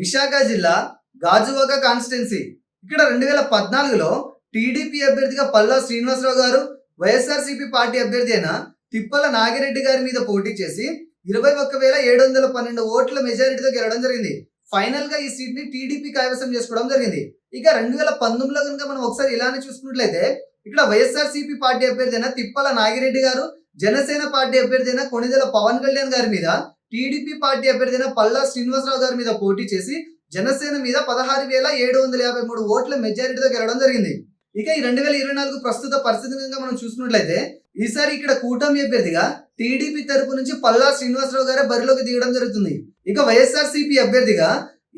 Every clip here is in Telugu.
విశాఖ జిల్లా గాజువాక కాన్స్టిట్యున్సీ ఇక్కడ 2014లో టీడీపీ అభ్యర్థిగా పల్లా శ్రీనివాసరావు గారు, వైఎస్ఆర్సీపీ పార్టీ అభ్యర్థి అయిన తిప్పల నాగిరెడ్డి గారి మీద పోటీ చేసి 21,712 ఓట్ల మెజారిటీతో గెలవడం జరిగింది. ఫైనల్ గా ఈ సీట్ ని టీడీపీ కైవసం చేసుకోవడం జరిగింది. ఇక 2019లో కనుక మనం ఒకసారి ఇలానే చూసుకున్నట్లయితే ఇక్కడ వైఎస్ఆర్సీపీ పార్టీ అభ్యర్థి అయిన తిప్పల నాగిరెడ్డి గారు, జనసేన పార్టీ అభ్యర్థి అయిన కొణిదెల పవన్ కళ్యాణ్ గారి మీద, టీడీపీ పార్టీ అభ్యర్థి అయిన పల్లా శ్రీనివాసరావు గారి మీద పోటీ చేసి జనసేన మీద 16,753 ఓట్ల మెజారిటీతో గెలవడం జరిగింది. ఇక ఈ 2024 ప్రస్తుత పరిస్థితి కనుక మనం చూసుకున్నట్లయితే ఈసారి ఇక్కడ కూటమి అభ్యర్థిగా టీడీపీ తరపు నుంచి పల్లా శ్రీనివాసరావు గారే బరిలోకి దిగడం జరుగుతుంది. ఇక వైఎస్ఆర్సీపీ అభ్యర్థిగా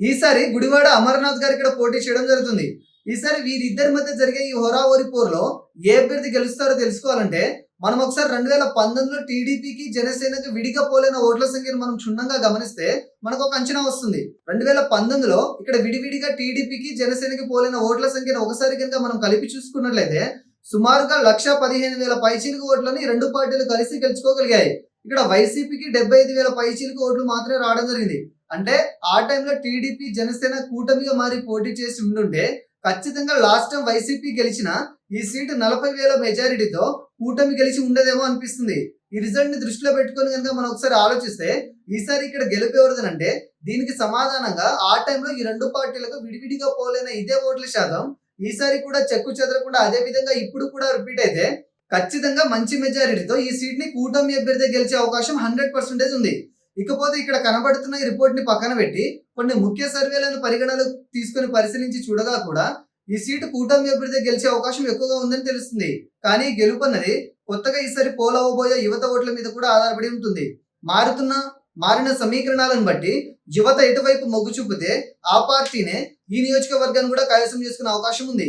ఈసారి గుడివాడ అమర్నాథ్ గారు ఇక్కడ పోటీ చేయడం జరుగుతుంది. ఈసారి వీరిద్దరి మధ్య జరిగే ఈ హోరాహోరీ పోరులో ఏ అభ్యర్థి గెలుస్తారో తెలుసుకోవాలంటే మనం ఒకసారి 2019లో టీడీపీకి జనసేనకి విడిగా పోలైన ఓట్ల సంఖ్యను మనం క్షుణ్ణంగా గమనిస్తే మనకు ఒక అంచనా వస్తుంది. 2019లో ఇక్కడ విడివిడిగా టీడీపీకి జనసేనకి పోలైన ఓట్ల సంఖ్యను ఒకసారి కనుక మనం కలిపి చూసుకున్నట్లయితే సుమారుగా 1,15,000 పైచీలకు ఓట్లని రెండు పార్టీలు కలిసి గెలుచుకోగలిగాయి. ఇక్కడ వైసీపీకి 75,000 పైచీలకు ఓట్లు మాత్రమే రావడం జరిగింది. అంటే ఆ టైంలో టీడీపీ జనసేన కూటమిగా మారి పోటీ చేసి ఉండుంటే ఖచ్చితంగా లాస్ట్ టైం వైసీపీ గెలిచిన ఈ సీటు 40,000 మెజారిటీతో కూటమి గెలిచి ఉండదేమో అనిపిస్తుంది. ఈ రిజల్ట్ ని దృష్టిలో పెట్టుకొని కనుక మనం ఒకసారి ఆలోచిస్తే ఈసారి ఇక్కడ గెలుపు ఎవరిదనంటే దీనికి సమాధానంగా ఆ టైంలో ఈ రెండు పార్టీలకు విడివిడిగా పోలైన ఇదే ఓట్ల శాతం ఈసారి కూడా చెక్కు చెదరకుండా అదే విధంగా ఇప్పుడు కూడా రిపీట్ అయితే ఖచ్చితంగా మంచి మెజారిటీతో ఈ సీట్ ని కూటమి అభ్యర్థి గెలిచే అవకాశం 100% ఉంది. ఇకపోతే ఇక్కడ కనబడుతున్న ఈ రిపోర్ట్ ని పక్కన పెట్టి కొన్ని ముఖ్య సర్వేలను పరిగణలోకి తీసుకుని పరిశీలించి చూడగా కూడా ఈ సీటు కూటమి అభ్యర్థి గెలిచే అవకాశం ఎక్కువగా ఉందని తెలుస్తుంది. కానీ గెలుపు అన్నది కొత్తగా ఈసారి పోలవబోయే యువత ఓట్ల మీద కూడా ఆధారపడి ఉంటుంది. మారిన సమీకరణాలను బట్టి యువత ఎటువైపు మొగ్గు చూపితే ఆ పార్టీనే ఈ నియోజకవర్గాన్ని కూడా కైవసం చేసుకునే అవకాశం ఉంది.